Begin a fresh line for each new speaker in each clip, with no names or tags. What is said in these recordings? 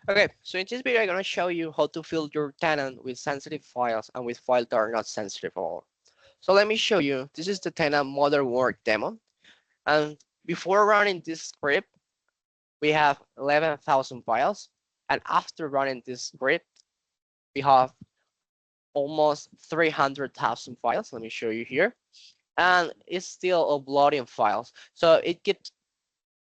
Okay, so in this video, I'm gonna show you how to fill your tenant with sensitive files and with files that are not sensitive at all. So let me show you. This is the tenant modern work demo. And before running this script, we have 11,000 files. And after running this script, we have almost 300,000 files. Let me show you here. And it's still uploading files. So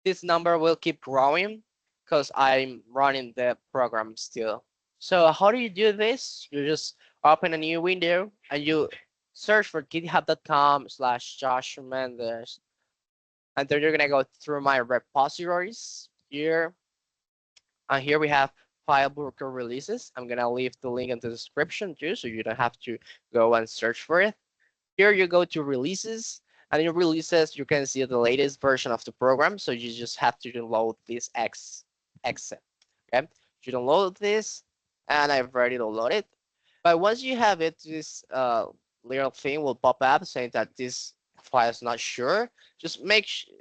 this number will keep growing because I'm running the program still. So how do you do this? You just open a new window and you search for github.com/Josh Mendes. And then you're gonna go through my repositories here. And here we have file broker releases. I'm gonna leave the link in the description too, so you don't have to go and search for it. Here you go to releases, and in releases you can see the latest version of the program. So you just have to download this exit. Okay, you download this, and I've already downloaded. But once you have it, this little thing will pop up saying that this file is not sure. Just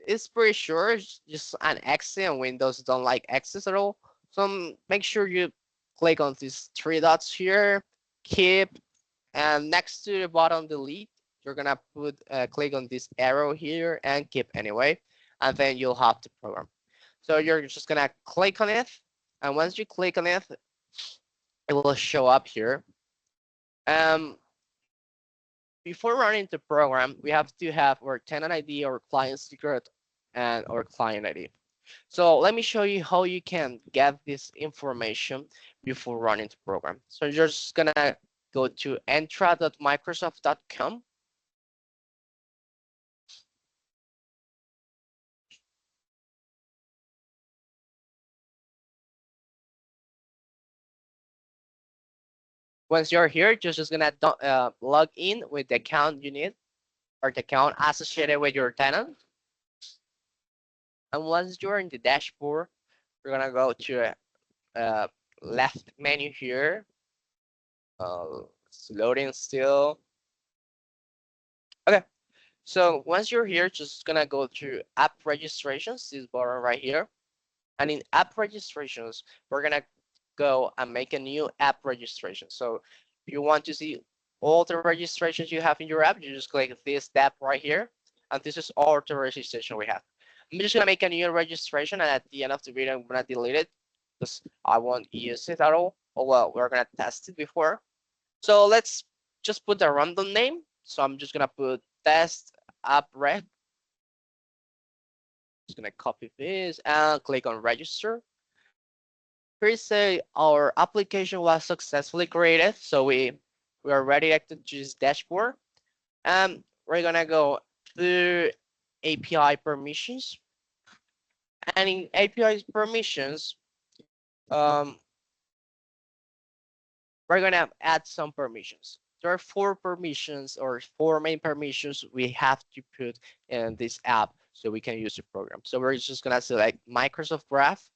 it's pretty sure. Just an exit, and Windows don't like exits at all. So make sure you click on these three dots here, keep, and next to the bottom delete, you're gonna put click on this arrow here and keep anyway, and then you'll have the program. So you're just gonna click on it, and once you click on it, it will show up here. Um, Before running the program, we have to have our tenant ID, our client secret, and our client ID. So let me show you how you can get this information before running the program. So you're just gonna go to entra.microsoft.com. Once you're here, you're just gonna log in with the account you need or the account associated with your tenant. And once you're in the dashboard, you're gonna go to left menu here. It's loading still. Okay, so once you're here, just gonna go to app registrations, this button right here. And in app registrations, we're gonna go and make a new app registration. So if you want to see all the registrations you have in your app, you just click this tab right here. And this is all the registration we have. I'm just gonna make a new registration, and at the end of the video, I'm gonna delete it because I won't use it at all. Oh well, we're gonna test it before. So let's just put a random name. So I'm just gonna put test app reg. Just gonna copy this and click on register. Here say our application was successfully created, so we are ready to use dashboard. And we're gonna go to API permissions. And in API permissions, um, we're gonna add some permissions. There are four main permissions we have to put in this app so we can use the program. So we're just gonna select Microsoft Graph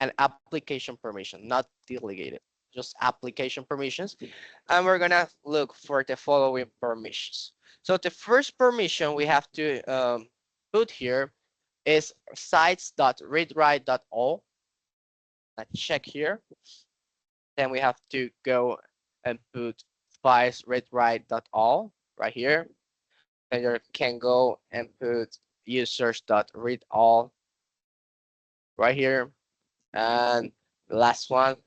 and application permission, not delegated, just application permissions. And we're gonna look for the following permissions. So the first permission we have to put here is Sites.ReadWrite.All. Let's check here. Then we have to go and put Files.ReadWrite.All right here. Then you can go and put Users.Read.All right here. And the last one,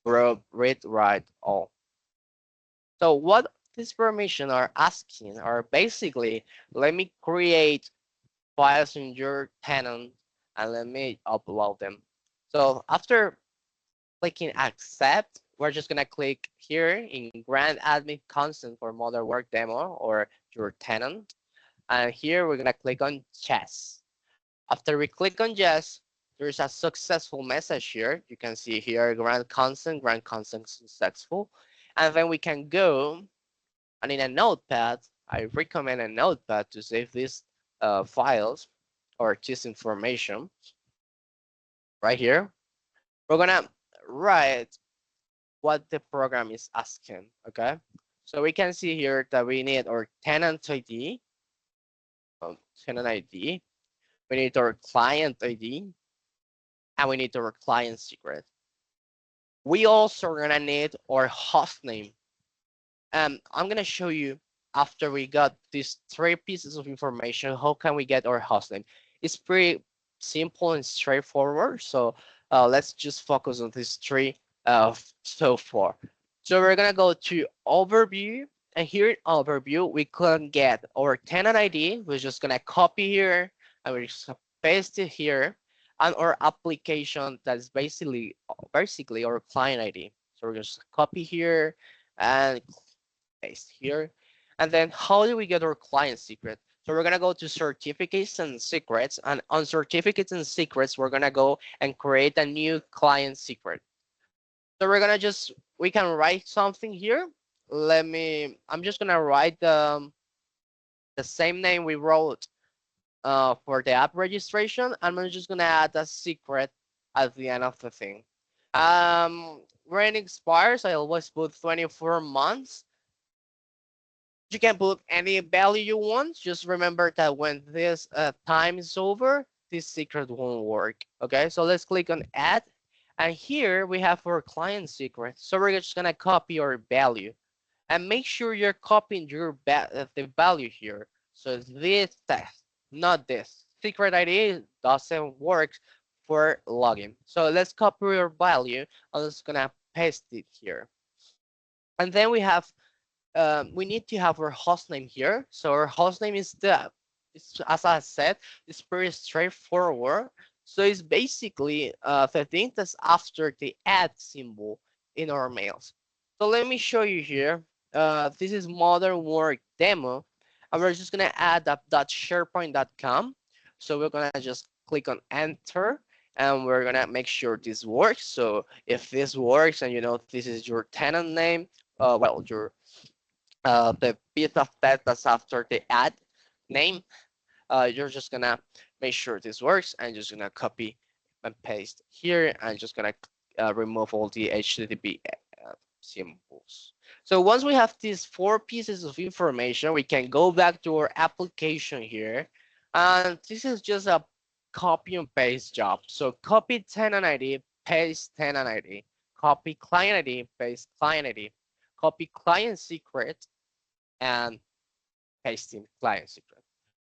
Group.ReadWrite.All. So what these permissions are asking are basically, let me create files in your tenant and let me upload them. So after clicking accept, we're just gonna click here in grant admin consent for modern work demo or your tenant. And here we're gonna click on yes. After we click on yes, there's a successful message here. You can see here grant consent successful. And then we can go and in a notepad, I recommend a notepad to save these files or this information right here. We're gonna write what the program is asking, okay? So we can see here that we need our tenant ID, tenant ID, we need our client ID, and we need our client secret. We also are gonna need our host name. I'm gonna show you after we got these three pieces of information, how can we get our host name? It's pretty simple and straightforward. So let's just focus on these three so far. So we're gonna go to overview, and here in overview, we can get our tenant ID. We're just gonna copy here, and we're just gonna paste it here, and our application that's basically our client ID. So we're just copy here and paste here. And then how do we get our client secret? So we're gonna go to certificates and secrets, and on certificates and secrets, we're gonna go and create a new client secret. So we can write something here. I'm just gonna write the same name we wrote for the app registration. And I'm just gonna add a secret at the end of the thing. When it expires, I always put 24 months. You can put any value you want. Just remember that when this time is over, this secret won't work. Okay, so let's click on add. And here we have our client secret. So we're just gonna copy our value, and make sure you're copying the value here. So this text, not this. Secret ID doesn't work for login. So let's copy our value. I'm just gonna paste it here. And then we need to have our hostname here. So our hostname is as I said, it's pretty straightforward. So it's basically the thing that's after the add symbol in our mails. So let me show you here. This is modern work demo, and we're just gonna add up .sharepoint.com. So we're gonna just click on enter, and we're gonna make sure this works. So if this works, and this is your tenant name, well, your the piece of text that's after the add name, you're just gonna make sure this works, and just gonna copy and paste here, and just gonna remove all the HTTP symbols. So once we have these four pieces of information, we can go back to our application here, and this is just a copy and paste job. So copy tenant ID, paste tenant ID, copy client ID, paste client ID, copy client secret, and pasting client secret.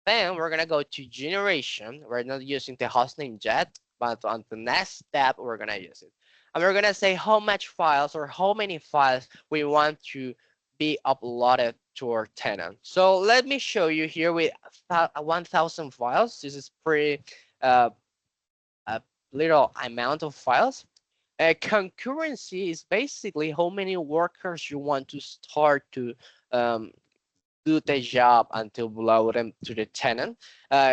Then we're gonna go to generation. We're not using the hostname yet, but on the next step, we're gonna use it. And we're gonna say how much files or how many files we want to be uploaded to our tenant. So let me show you here with 1,000 files. This is pretty a little amount of files. Concurrency is basically how many workers you want to start to um, do the job until load them to the tenant.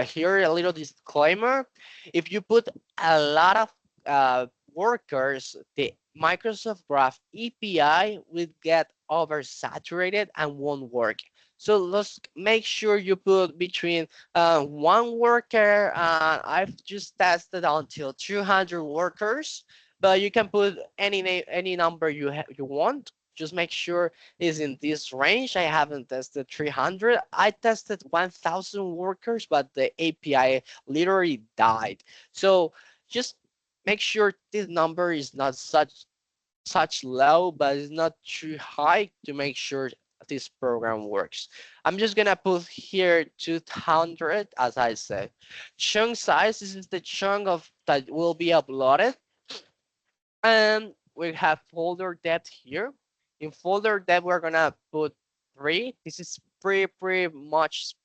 Here, a little disclaimer. If you put a lot of workers, the Microsoft Graph API will get oversaturated and won't work. So let's make sure you put between one worker. I've just tested until 200 workers, but you can put any number you want. Just make sure is in this range. I haven't tested 300. I tested 1,000 workers, but the API literally died. So just make sure this number is not such low, but it's not too high to make sure this program works. I'm just gonna put here 200, as I said. Chunk size, this is the chunk of that will be uploaded. And we have folder depth here. In folder depth, we're gonna put 3. This is pretty much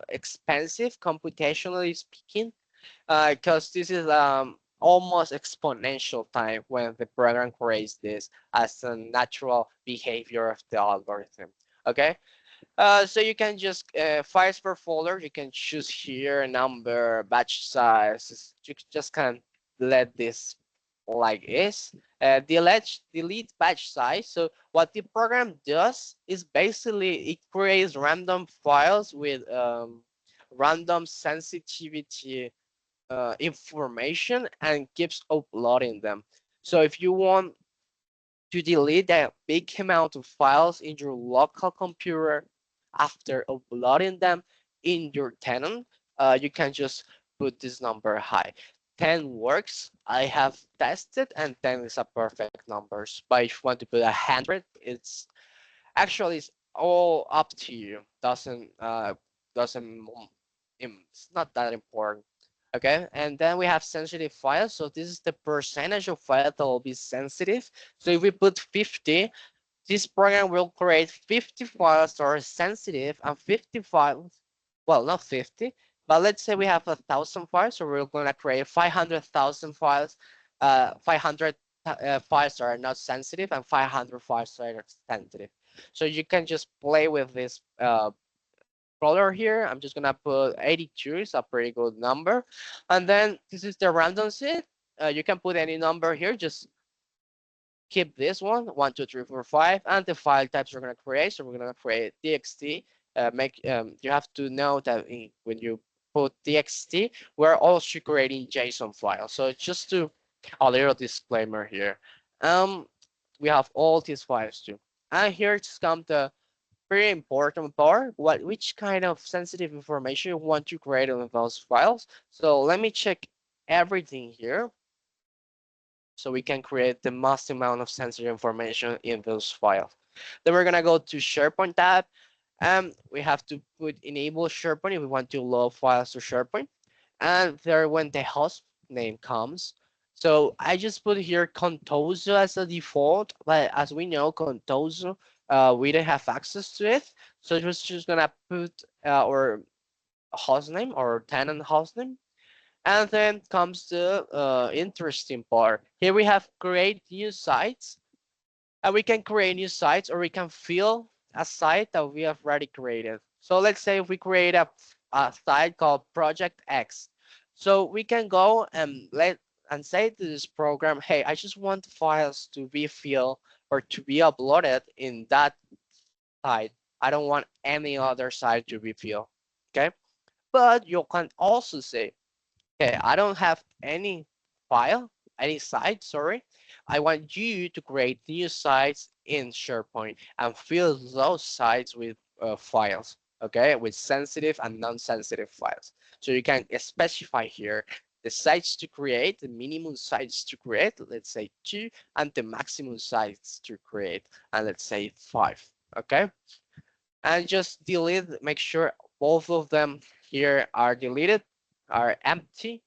expensive, computationally speaking, because this is almost exponential time when the program creates this as a natural behavior of the algorithm. Okay, so you can just files per folder. You can choose here number, batch size. You just can let this like is. Delete batch size. So what the program does is basically it creates random files with random sensitivity information and keeps uploading them. So if you want to delete a big amount of files in your local computer after uploading them in your tenant, you can just put this number high. 10 works. I have tested, and 10 is a perfect numbers. But if you want to put 100, it's all up to you. Doesn't it's not that important. Okay, and then we have sensitive files. So this is the percentage of files that will be sensitive. So if we put 50, this program will create 50 files that are sensitive and 50 files, well, not 50, but let's say we have 1,000 files, so we're going to create 500,000 files, 500 files that are not sensitive and 500 files that are sensitive. So you can just play with this color here. I'm just gonna put 82, it's a pretty good number. And then this is the random seed. You can put any number here, just keep this one, 2, 3, 4, 5, and the file types we're gonna create. So we're gonna create txt. You have to know that when you put txt, we're also creating JSON files. So just to a little disclaimer here. We have all these files too. And here comes the pretty important part, which kind of sensitive information you want to create on those files. So let me check everything here so we can create the most amount of sensitive information in those files. Then we're gonna go to SharePoint tab, and we have to put enable SharePoint if we want to load files to SharePoint. And there when the host name comes. So I just put here Contoso as a default, but as we know, Contoso, we don't have access to it. So just gonna put our host name or tenant host name. And then comes the interesting part. Here we have create new sites. And we can create new sites, or we can fill a site that we have already created. So let's say if we create a site called Project X. So we can go and say to this program, hey, I just want files to be filled or to be uploaded in that site. I don't want any other site to be filled. Okay. But you can also say, okay, I don't have any any site, sorry. I want you to create new sites in SharePoint and fill those sites with files, okay, with sensitive and non-sensitive files. So you can specify here the sites to create, the minimum sites to create, let's say 2, and the maximum sites to create, and let's say 5, okay? And just delete, make sure both of them here are deleted, are empty.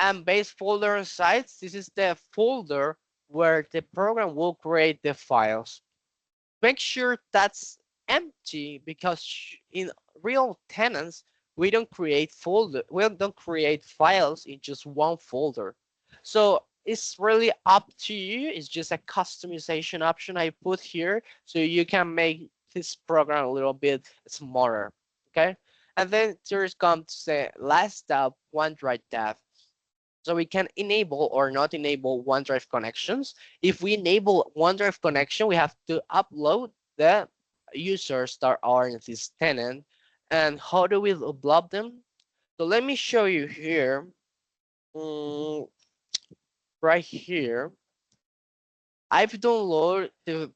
And base folder and sites, this is the folder where the program will create the files. Make sure that's empty, because in real tenants, we don't create files in just one folder. So it's really up to you. It's just a customization option I put here, so you can make this program a little bit smarter. Okay. And then there's comes the last tab, OneDrive tab. So we can enable or not enable OneDrive connections. If we enable OneDrive connection, we have to upload the users that are in this tenant. And how do we upload them? So let me show you here. Right here. I've downloaded the,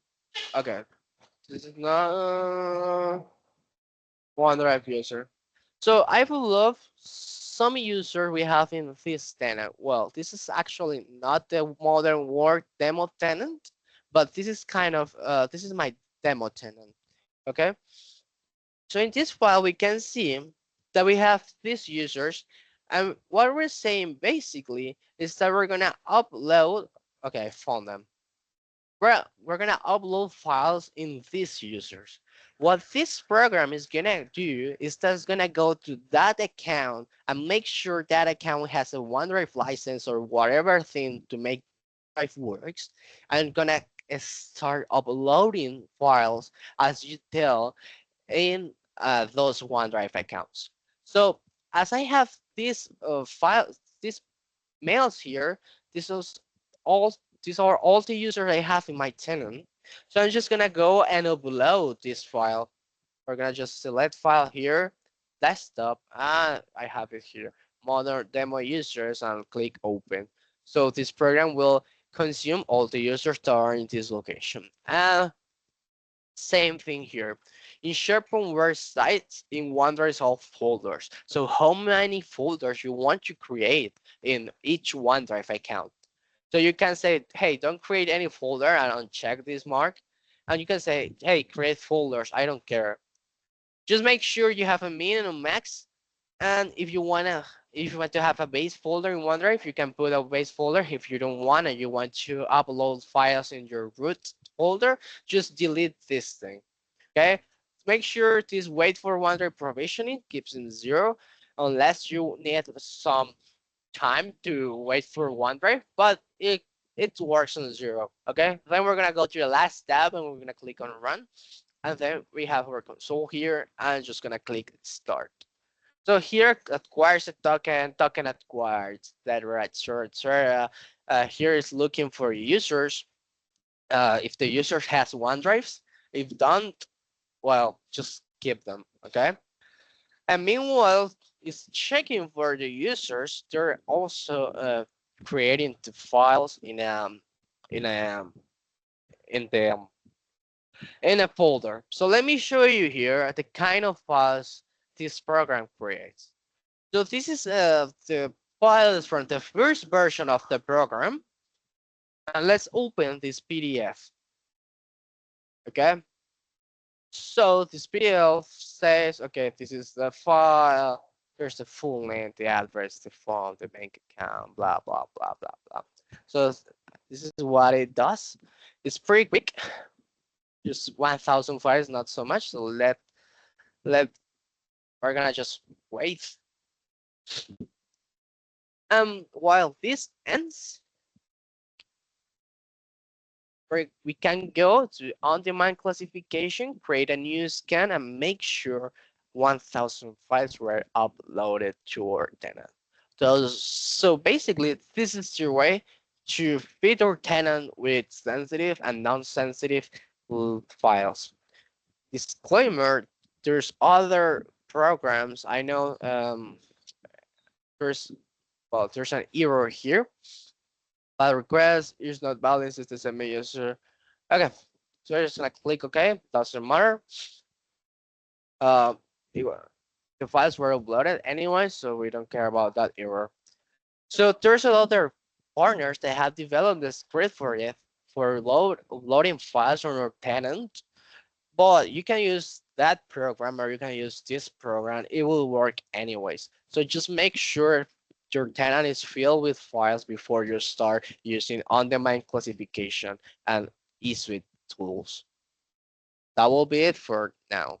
okay, this is not OneDrive user. So I will love some user we have in this tenant. Well, this is actually not the modern work demo tenant, but this is kind of, this is my demo tenant, okay? So in this file, we can see that we have these users, and what we're saying basically is that we're gonna upload, okay, I found them. We're gonna upload files in these users. What this program is gonna do is that it's gonna go to that account and make sure that account has a OneDrive license or whatever thing to make Drive works, and gonna start uploading files as you tell in those OneDrive accounts. So as I have these files, these mails here, this is all these are all the users I have in my tenant. So I'm just gonna go and upload this file. We're gonna just select file here, desktop, and I have it here, modern demo users, and click open. So this program will consume all the users that are in this location. And same thing here. In SharePoint, we're sites in OneDrive all folders. So how many folders you want to create in each OneDrive account? So you can say, hey, don't create any folder and uncheck this mark. And you can say, hey, create folders. I don't care. Just make sure you have a min and max. And if you want to have a base folder in OneDrive, you can put a base folder. If you don't want it, you want to upload files in your root folder, just delete this thing. Okay. Make sure this wait for OneDrive provisioning keeps in 0, unless you need some time to wait for OneDrive, but it works on 0. Okay. Then we're gonna go to the last tab and we're gonna click on run, and then we have our console here. I'm just gonna click start. So here acquires a token acquired, that right, sure, sure. Here is looking for users. If the user has OneDrives, if don't, well, just keep them, okay? And meanwhile, it's checking for the users. They're also creating the files in a in the in a folder. So let me show you here the kind of files this program creates. So this is the files from the first version of the program. And let's open this PDF. Okay. So this PDF says, okay, this is the file. Here's the full name, the address, the phone, the bank account, blah, blah, blah, blah, blah. So this is what it does. It's pretty quick. Just 1,000 files, not so much. So we're gonna just wait. While this ends, we can go to on-demand classification, create a new scan, and make sure 1,000 files were uploaded to our tenant. So basically, this is your way to feed our tenant with sensitive and non-sensitive files. Disclaimer, there's other programs. I know there's an error here. File request is not valid since the same user. Okay, so we're just gonna click OK. Doesn't matter. Uh, the files were uploaded anyway, so we don't care about that error. So there's other partners that have developed the script for it for loading files on our tenant, but you can use that program or you can use this program. It will work anyways. So just make sure your tenant is filled with files before you start using on-demand classification and eSuite tools. That will be it for now.